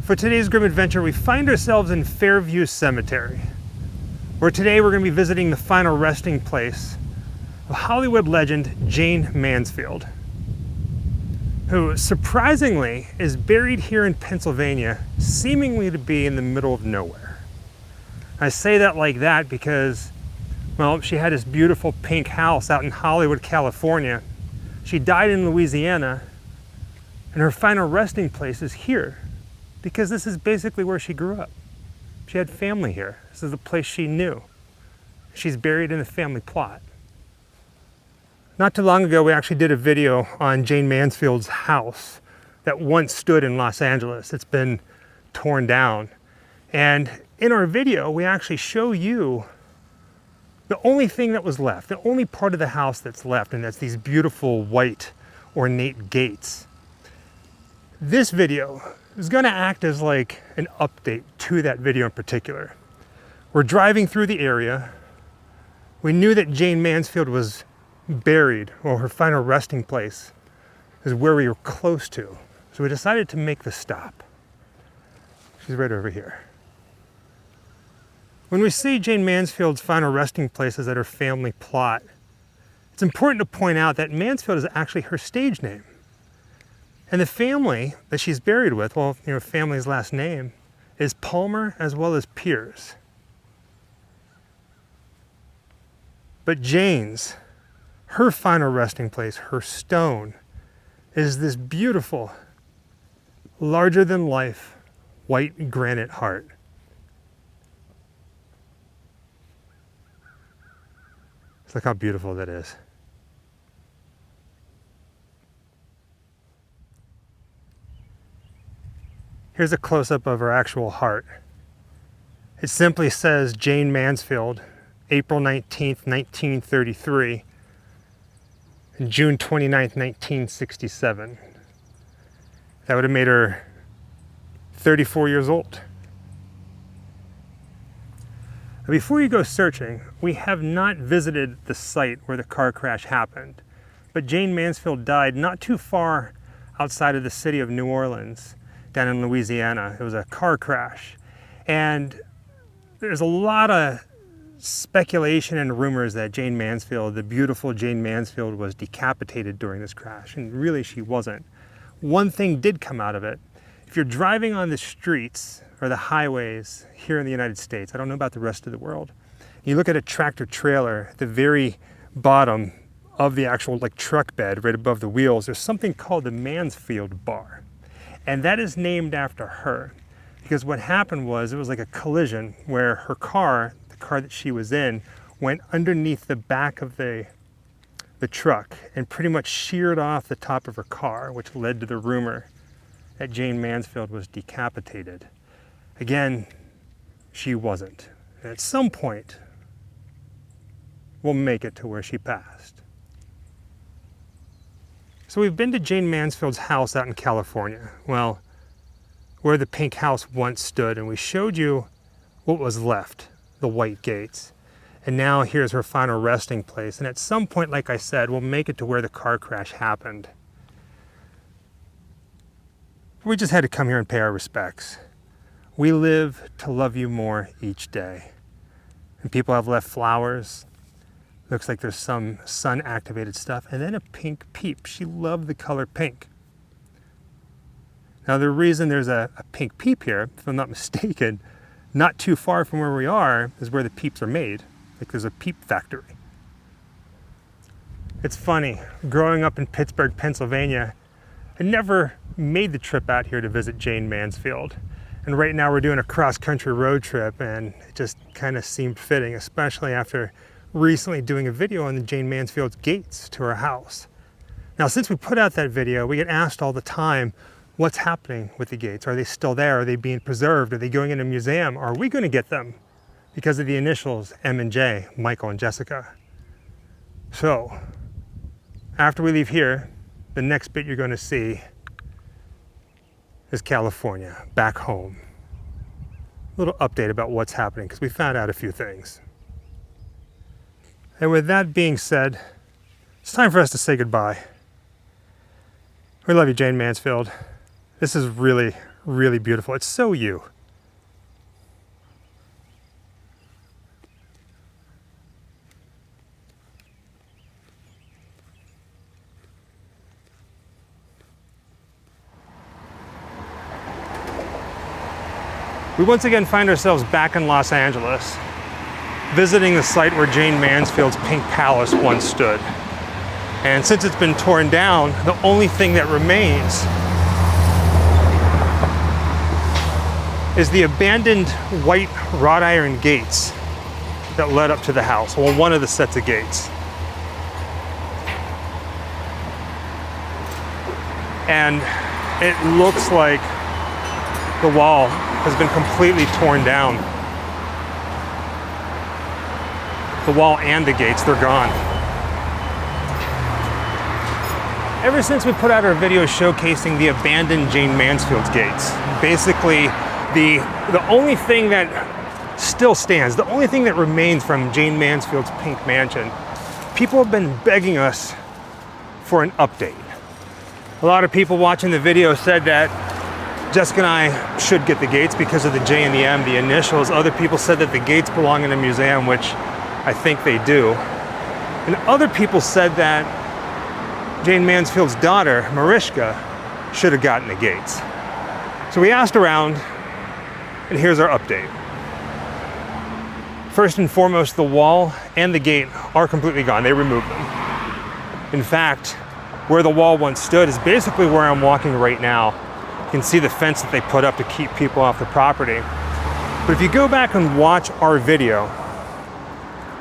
For today's grim adventure, we find ourselves in Fairview Cemetery, where today we're going to be visiting the final resting place of Hollywood legend Jayne Mansfield, who surprisingly is buried here in Pennsylvania, seemingly to be in the middle of nowhere. I say that like that because, well, she had this beautiful pink house out in Hollywood, California. She died in Louisiana, and her final resting place is here, because this is basically where she grew up. She had family here. This is the place she knew. She's buried in the family plot. Not too long ago, we actually did a video on Jayne Mansfield's house that once stood in Los Angeles. It's been torn down. And in our video, we actually show you the only thing that was left, the only part of the house that's left, and that's these beautiful white ornate gates. This video is going to act as like an update to that video in particular. We're driving through the area. We knew that Jayne Mansfield was buried, or her final resting place is where we were close to. So we decided to make the stop. She's right over here. When we see Jayne Mansfield's final resting places at her family plot, it's important to point out that Mansfield is actually her stage name. And the family that she's buried with, well, family's last name, is Palmer as well as Piers. But Jayne's, her final resting place, her stone, is this beautiful, larger-than-life white granite heart. Look how beautiful that is. Here's a close-up of her actual heart. It simply says Jayne Mansfield, April 19th, 1933, and June 29th, 1967. That would have made her 34 years old. Before you go searching, we have not visited the site where the car crash happened, but Jayne Mansfield died not too far outside of the city of New Orleans, down in Louisiana. It was a car crash. And there's a lot of speculation and rumors that Jayne Mansfield, the beautiful Jayne Mansfield, was decapitated during this crash, and really she wasn't. One thing did come out of it. If you're driving on the streets or the highways here in the United States, I don't know about the rest of the world, you look at a tractor trailer at the very bottom of the actual truck bed right above the wheels, there's something called the Mansfield bar. And that is named after her, because what happened was it was like a collision where her car, the car that she was in, went underneath the back of the truck and pretty much sheared off the top of her car, which led to the rumor that Jayne Mansfield was decapitated. Again, she wasn't. And at some point, we'll make it to where she passed. So we've been to Jayne Mansfield's house out in California, well, where the pink house once stood, and we showed you what was left, the white gates. And now here's her final resting place. And at some point, like I said, we'll make it to where the car crash happened. We just had to come here and pay our respects. We live to love you more each day. And people have left flowers. Looks like there's some sun-activated stuff, and then a pink peep. She loved the color pink. Now the reason there's a pink peep here, if I'm not mistaken, not too far from where we are is where the peeps are made. Like there's a peep factory. It's funny, growing up in Pittsburgh, Pennsylvania, I never made the trip out here to visit Jayne Mansfield. And right now we're doing a cross-country road trip, and it just kind of seemed fitting, especially after recently doing a video on the Jayne Mansfield's gates to her house. Now, since we put out that video, we get asked all the time, what's happening with the gates? Are they still there? Are they being preserved? Are they going in a museum? Are we going to get them because of the initials M and J, Michael and Jessica? So, after we leave here, the next bit you're going to see is California, back home. A little update about what's happening, because we found out a few things. And with that being said, it's time for us to say goodbye. We love you, Jayne Mansfield. This is really, really beautiful. It's so you. We once again find ourselves back in Los Angeles, visiting the site where Jayne Mansfield's Pink Palace once stood. And since it's been torn down, the only thing that remains is the abandoned white wrought iron gates that led up to the house. Well, one of the sets of gates. And it looks like the wall has been completely torn down. The wall and the gates, they're gone. Ever since we put out our video showcasing the abandoned Jayne Mansfield's gates, basically the only thing that still stands, the only thing that remains from Jayne Mansfield's Pink Mansion, people have been begging us for an update. A lot of people watching the video said that Jessica and I should get the gates because of the J and the M, the initials. Other people said that the gates belong in a museum, which I think they do. And other people said that Jayne Mansfield's daughter, Mariska, should have gotten the gates. So we asked around, and here's our update. First and foremost, the wall and the gate are completely gone. They removed them. In fact, where the wall once stood is basically where I'm walking right now. You can see the fence that they put up to keep people off the property. But if you go back and watch our video,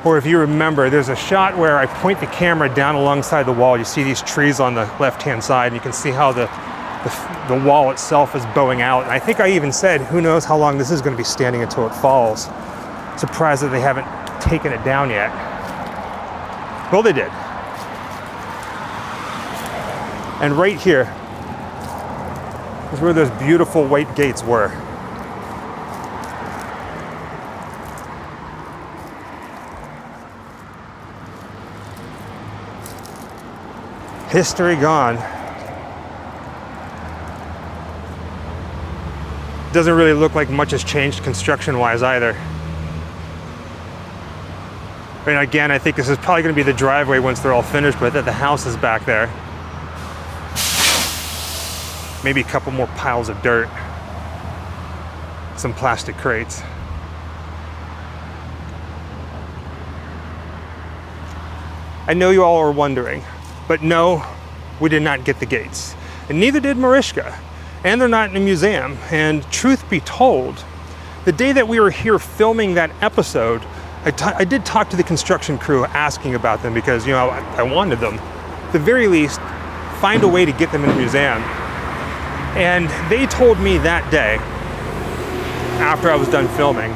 or if you remember, there's a shot where I point the camera down alongside the wall. You see these trees on the left-hand side, and you can see how the wall itself is bowing out. And I think I even said, who knows how long this is going to be standing until it falls. Surprised that they haven't taken it down yet. Well, they did. And right here is where those beautiful white gates were. History gone. Doesn't really look like much has changed construction-wise either. I mean, again, I think this is probably going to be the driveway once they're all finished with it. The house is back there. Maybe a couple more piles of dirt. Some plastic crates. I know you all are wondering, but no, we did not get the gates. And neither did Mariska. And they're not in a museum. And truth be told, the day that we were here filming that episode, I did talk to the construction crew asking about them because, you know, I wanted them. At the very least, find a way to get them in a museum. And they told me that day, after I was done filming,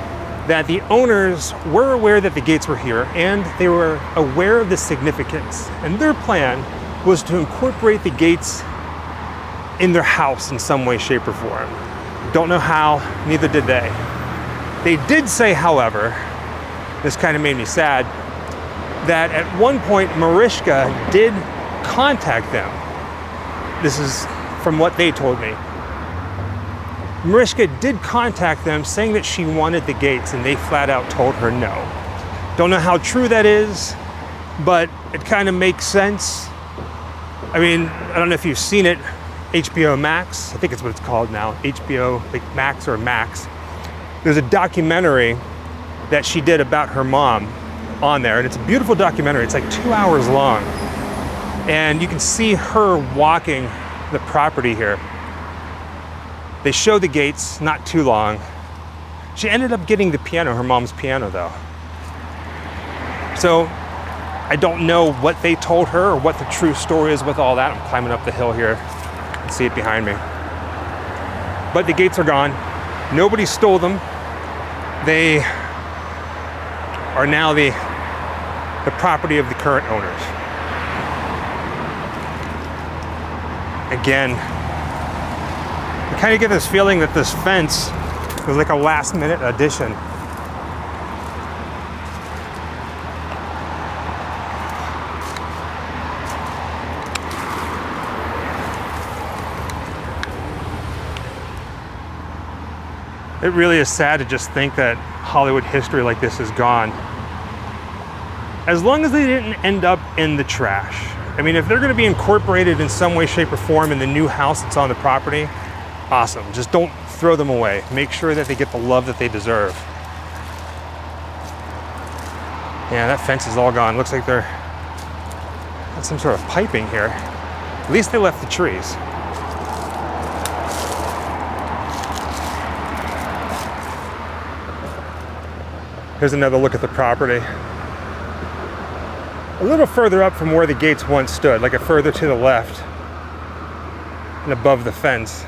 that the owners were aware that the gates were here and they were aware of the significance. And their plan was to incorporate the gates in their house in some way, shape, or form. Don't know how, neither did they. They did say, however, this kind of made me sad, that at one point Mariska did contact them. This is from what they told me. Mariska did contact them saying that she wanted the gates, and they flat out told her no. Don't know how true that is, but it kind of makes sense. I mean, I don't know if you've seen it, HBO Max, I think it's what it's called now, HBO like Max or Max. There's a documentary that she did about her mom on there, and it's a beautiful documentary. It's like 2 hours long, and you can see her walking the property here. They show the gates, not too long. She ended up getting the piano, her mom's piano though. So I don't know what they told her or what the true story is with all that. I'm climbing up the hill here. You can see it behind me. But the gates are gone. Nobody stole them. They are now the property of the current owners. Again, you kind of get this feeling that this fence was like a last minute addition. It really is sad to just think that Hollywood history like this is gone. As long as they didn't end up in the trash. I mean, if they're gonna be incorporated in some way, shape, or form in the new house that's on the property, awesome. Just don't throw them away. Make sure that they get the love that they deserve. Yeah, that fence is all gone. Looks like they're got some sort of piping here. At least they left the trees. Here's another look at the property. A little further up from where the gates once stood, like a further to the left and above the fence.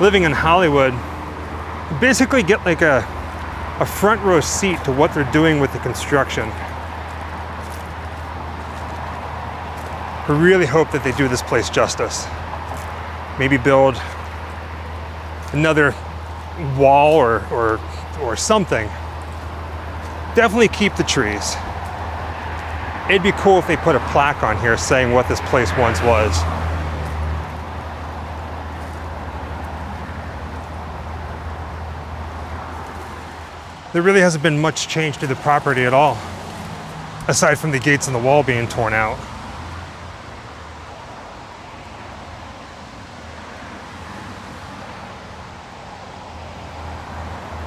Living in Hollywood, you basically get like a front row seat to what they're doing with the construction. I really hope that they do this place justice. Maybe build another wall or something. Definitely keep the trees. It'd be cool if they put a plaque on here saying what this place once was. There really hasn't been much change to the property at all, aside from the gates and the wall being torn out.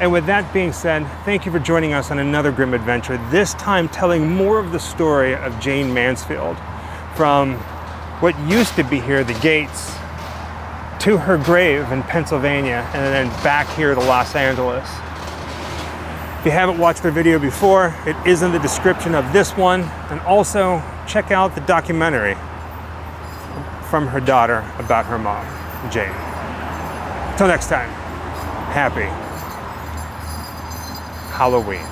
And with that being said, thank you for joining us on another grim adventure, this time telling more of the story of Jayne Mansfield, from what used to be here, the gates, to her grave in Pennsylvania, and then back here to Los Angeles. If you haven't watched her video before, it is in the description of this one, and also check out the documentary from her daughter about her mom, Jayne. Until next time, happy Halloween.